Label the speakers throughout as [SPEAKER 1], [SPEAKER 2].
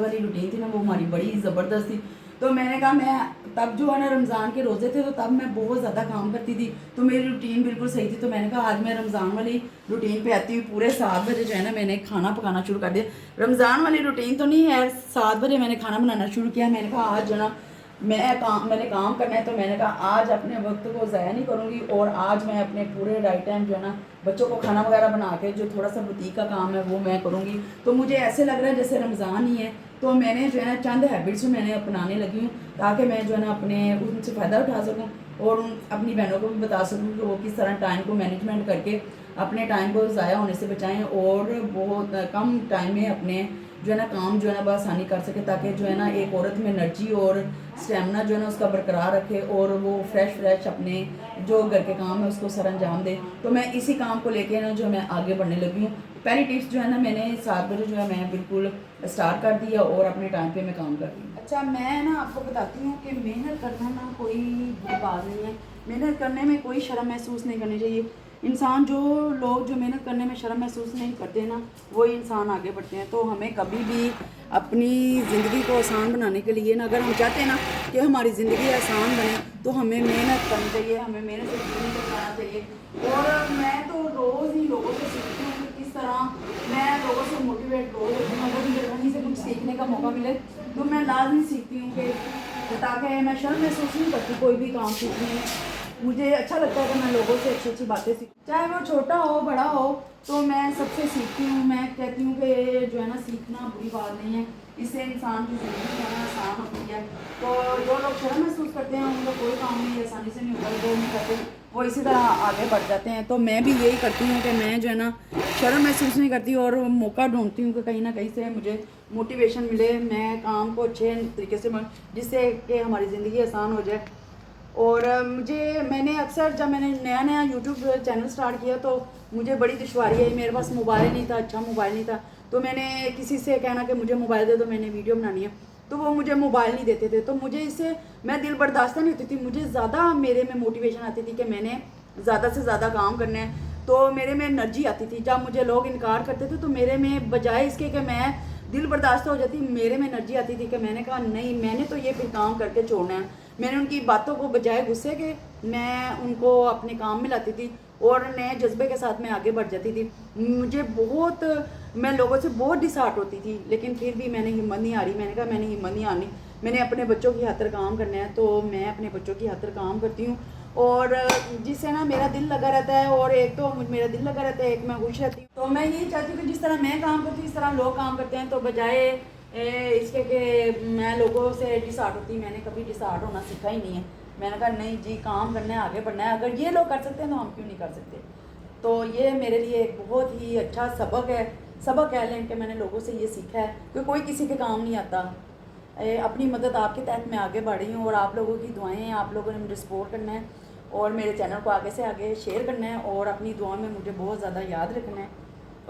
[SPEAKER 1] वाली रूटीन थी ना वो हमारी बड़ी ज़बरदस्त थी। तो मैंने कहा मैं तब जो है ना रमज़ान के रोज़े थे तो तब मैं बहुत ज़्यादा काम करती थी, तो मेरी रूटीन बिल्कुल सही थी। तो मैंने कहा आज मैं रमज़ान वाली रूटीन पे आती हूँ। पूरे 7 बजे जो है ना मैंने खाना पकाना शुरू कर दिया। रमज़ान वाली रूटीन तो नहीं है, 7 बजे मैंने खाना बनाना शुरू किया। मैंने कहा आज जो ना मैंने काम करना है, तो मैंने कहा आज अपने वक्त को ज़ाया नहीं करूँगी और आज मैं अपने पूरे राइट टाइम जो है ना बच्चों को खाना वगैरह बना के जो थोड़ा सा बुटीक का काम है वो मैं करूँगी। तो मुझे ऐसे लग रहा है जैसे रमज़ान ही है, तो मैंने जो है ना चंद हैबिट्स मैंने अपनाने लगी हूँ ताकि मैं जो है ना अपने उनसे फ़ायदा उठा सकूँ और अपनी बहनों को भी बता सकूँ कि वो किस तरह टाइम को मैनेजमेंट करके अपने टाइम को ज़ाया होने से बचाएं और बहुत कम टाइम में अपने जो है ना काम जो है ना बआसानी कर सके, ताकि जो है ना एक औरत में एनर्जी और स्टेमिना जो है ना उसका बरकरार रखे और वो फ्रेश अपने जो घर के काम है उसको सर अंजाम दे। तो मैं इसी काम को लेके ना जो मैं आगे बढ़ने लगी हूँ। पहली टिप्स जो है ना मैंने 7 बजे जो है मैं बिल्कुल स्टार्ट कर दिया और अपने टाइम पे मैं काम कर रही हूँ। अच्छा, मैं ना आपको बताती हूँ कि मेहनत करना ना कोई बुरी बात नहीं है, मेहनत करने में कोई शर्म महसूस नहीं करनी चाहिए। इंसान जो लोग जो मेहनत करने में शर्म महसूस नहीं करते ना वही इंसान आगे बढ़ते हैं। तो हमें कभी भी अपनी ज़िंदगी को आसान बनाने के लिए ना, अगर हम चाहते हैं ना कि हमारी ज़िंदगी आसान बने तो हमें मेहनत करनी चाहिए, हमें मेहनत से जीवन को बनाना चाहिए। और मैं तो रोज़ ही लोगों से सीखती हूँ कि किस तरह मैं लोगों से मोटिवेट रोज़ होती हूँ। अगर मुझे कहीं से कुछ सीखने का मौका मिले तो मैं लाजमी सीखती हूँ कि ताकि मैं शर्म महसूस नहीं करती कोई भी काम सीखने में। मुझे अच्छा लगता है कि मैं लोगों से अच्छी अच्छी बातें सीख, चाहे वो छोटा हो बड़ा हो, तो मैं सबसे सीखती हूँ। मैं कहती हूँ कि जो है ना सीखना बुरी बात नहीं है, इससे इंसान की ज़िंदगी जो है ना आसान होती है। तो जो लोग शर्म महसूस करते हैं उनका कोई काम नहीं आसानी से नहीं होता, जो नहीं करते वो इसी तरह आगे बढ़ जाते हैं। तो मैं भी यही करती हूँ कि मैं जो है ना शर्म महसूस नहीं करती और मौका ढूंढती हूँ कि कहीं ना कहीं से मुझे मोटिवेशन मिले, मैं काम को अच्छे तरीके से जिससे कि हमारी ज़िंदगी आसान हो जाए। और मैंने अक्सर जब मैंने नया नया यूट्यूब चैनल स्टार्ट किया तो मुझे बड़ी दुश्वारी आई, मेरे पास मोबाइल नहीं था, अच्छा मोबाइल नहीं था। तो मैंने किसी से कहना कि मुझे मोबाइल दे दो, मैंने वीडियो बनानी है, तो वो मुझे मोबाइल नहीं देते थे। तो मुझे इससे मैं दिल बर्दाश्त नहीं होती थी, मुझे ज़्यादा मेरे में मोटिवेशन आती थी कि मैंने ज़्यादा से ज़्यादा काम करना है। तो मेरे में एनर्जी आती थी। जब मुझे लोग इनकार करते थे तो मेरे में बजाय इसके कि मैं दिल बर्दाश्त हो जाती, मेरे में एनर्जी आती थी कि मैंने कहा नहीं, मैंने तो ये फिर काम करके छोड़ना है। मैंने उनकी बातों को बजाय गुस्से के मैं उनको अपने काम में लाती थी और नए जज्बे के साथ मैं आगे बढ़ जाती थी। मुझे बहुत, मैं लोगों से बहुत डिसहार्ट होती थी, लेकिन फिर भी मैंने हिम्मत नहीं हारी। मैंने कहा मैंने हिम्मत नहीं हारनी, मैंने अपने बच्चों की खातिर काम करना है। तो मैं अपने बच्चों की खातिर काम करती हूँ और जिससे ना मेरा दिल लगा रहता है, और एक तो मेरा दिल लगा रहता है, एक मैं खुश रहती हूँ। तो मैं यही चाहती हूँ कि जिस तरह मैं काम करती हूँ इस तरह लोग काम करते हैं। तो बजाय इसके कि मैं लोगों से डिसहार्ट होती, मैंने कभी डिसहार्ट होना सीखा ही नहीं है। मैंने कहा नहीं जी, काम करना है, आगे बढ़ना है, अगर ये लोग कर सकते हैं तो हम क्यों नहीं कर सकते। तो ये मेरे लिए एक बहुत ही अच्छा सबक कह लें कि मैंने लोगों से ये सीखा है कि कोई किसी के काम नहीं आता। अपनी मदद आपके तहत मैं आगे बढ़ रही हूँ और आप लोगों की दुआएं हैं, आप लोगों ने मुझे सपोर्ट करना है और मेरे चैनल को आगे से आगे शेयर करना है और अपनी दुआ में मुझे बहुत ज़्यादा याद रखना है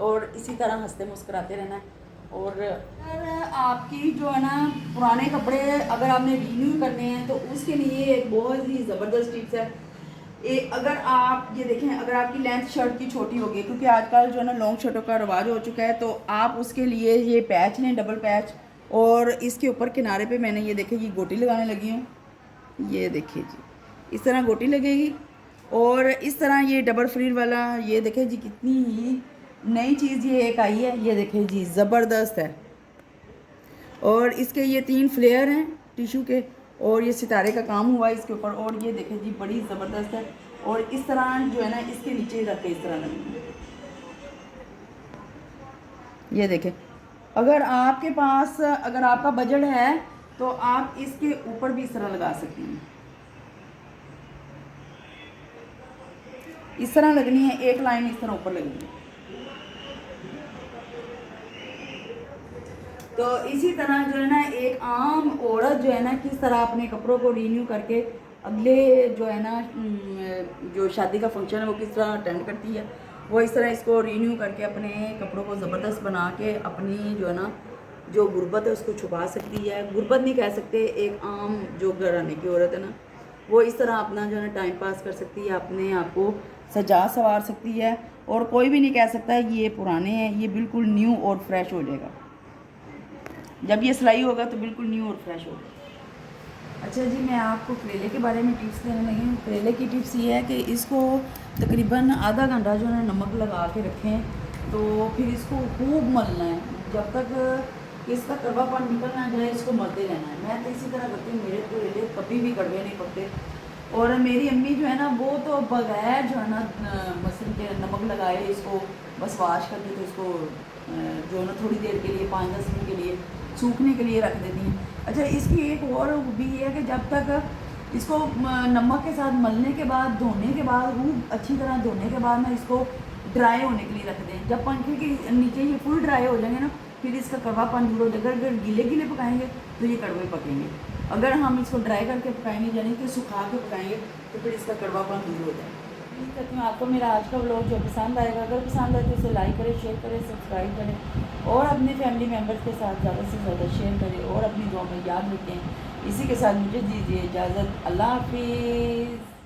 [SPEAKER 1] और इसी तरह हंसते मुस्कुराते रहना है। और अगर आपकी जो है ना पुराने कपड़े अगर आपने रिन्यू करने हैं तो उसके लिए एक बहुत ही ज़बरदस्त टिप्स है। अगर आप ये देखें, अगर आपकी लेंथ शर्ट की छोटी होगी, क्योंकि आजकल जो है ना लॉन्ग शर्टों का रिवाज हो चुका है, तो आप उसके लिए ये पैच लें, डबल पैच, और इसके ऊपर किनारे पे मैंने ये देखे ये गोटी लगाने लगी हूँ। ये देखिए जी, इस तरह गोटी लगेगी और इस तरह ये डबल फ्रिल वाला, ये देखिए जी कितनी ही नई चीज़ ये एक आई है, ये देखिए जी ज़बरदस्त है। और इसके ये 3 फ्लेयर हैं टिशू के और ये सितारे का काम हुआ है इसके ऊपर, और ये देखें जी बड़ी ज़बरदस्त है। और इस तरह जो है ना इसके नीचे रख के इस तरह लगेंगे, ये देखें। अगर आपके पास, अगर आपका बजट है तो आप इसके ऊपर भी इस तरह लगा सकते हैं। इस तरह लगनी है, एक लाइन इस तरह ऊपर लगनी है। तो इसी तरह जो है ना एक आम औरत जो है ना किस तरह अपने कपड़ों को रिन्यू करके अगले जो है ना जो शादी का फंक्शन है वो किस तरह अटेंड करती है, वो इस तरह इसको रिन्यू करके अपने कपड़ों को ज़बरदस्त बना के अपनी जो है ना जो गुर्बत है उसको छुपा सकती है। गुर्बत नहीं कह सकते, एक आम जो घराने की औरत है ना वो इस तरह अपना जो है ना टाइम पास कर सकती है, अपने आप को सजा संवार सकती है और कोई भी नहीं कह सकता ये पुराने हैं, ये बिल्कुल न्यू और फ्रेश हो जाएगा। जब ये सिलाई होगा तो बिल्कुल न्यू और फ्रेश होगा। अच्छा जी, मैं आपको करेले के बारे में टिप्स देने लगी हूँ। करेले की टिप्स ये है कि इसको तकरीबन आधा घंटा जो है नमक लगा के रखें, तो फिर इसको खूब मलना है जब तक इसका कड़वापन निकल ना जाए, इसको मलते रहना है। मैं तो इसी तरह करती हूँ, मेरे करेले कभी भी कड़वे नहीं पकते। और मेरी अम्मी जो है ना, वो तो बगैर जो है ना मसल के नमक लगाए इसको बस वॉश करके तो इसको जो है ना थोड़ी देर के लिए 5-10 मिनट के लिए सूखने के लिए रख देती हैं। अच्छा, इसकी एक और भी ये है कि जब तक इसको नमक के साथ मलने के बाद, धोने के बाद, खूब अच्छी तरह धोने के बाद ना इसको ड्राई होने के लिए रख दें। जब पंखे के नीचे ये फुल ड्राई हो जाएंगे ना, फिर इसका कड़वापन दूर हो जाएगा। अगर गीले गीले पकाएंगे तो ये कड़वे पकेंगे, अगर हम इसको ड्राई करके पकाएंगे यानी कि सुखा के पकाएंगे तो फिर इसका कड़वापन दूर हो जाएगा। उम्मीद करती हूँ आपको मेरा आज का व्लॉग जो पसंद आएगा। अगर पसंद आए तो इसे लाइक करें, शेयर करें, सब्सक्राइब करें और अपने फैमिली मेम्बर्स के साथ ज़्यादा से ज़्यादा शेयर करें और अपनी दुआ में याद रखें। इसी के साथ मुझे दीजिए इजाज़त। अल्लाह हाफिज़।